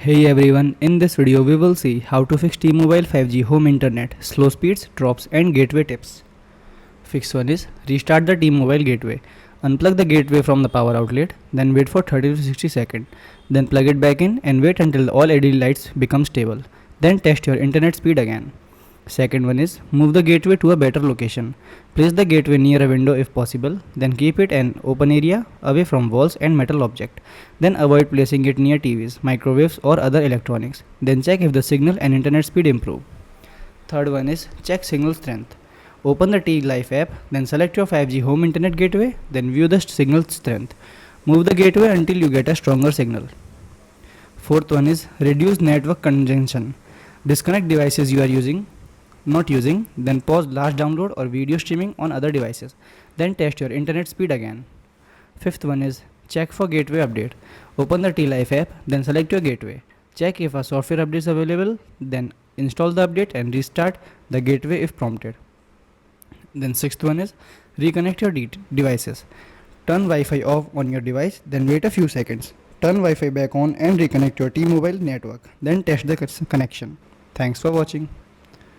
Hey everyone, in this video we will see how to fix T-Mobile 5G home internet, slow speeds, drops and gateway tips. Fix 1 is restart the T-Mobile gateway. Unplug the gateway from the power outlet, then wait for 30 to 60 seconds. Then plug it back in and wait until all LED lights become stable. Then test your internet speed again. Second one is move the gateway to a better location. Place the gateway near a window if possible, then keep it in open area away from walls and metal object. Then avoid placing it near TVs, microwaves or other electronics. Then check if the signal and internet speed improve. Third one is check signal strength. Open the T-Life app, then select your 5G home internet gateway, then view the signal strength. Move the gateway until you get a stronger signal. Fourth one is reduce network congestion. Disconnect devices you are not using, then pause last download or video streaming on other devices. Then test your internet speed again. Fifth one is check for gateway update. Open the T-Life app, then select your gateway. Check if a software update is available, then install the update and restart the gateway if prompted. Then sixth one is reconnect your devices. Turn Wi-Fi off on your device, then wait a few seconds. Turn Wi-Fi back on and reconnect your T-Mobile network. Then test the connection. Thanks for watching.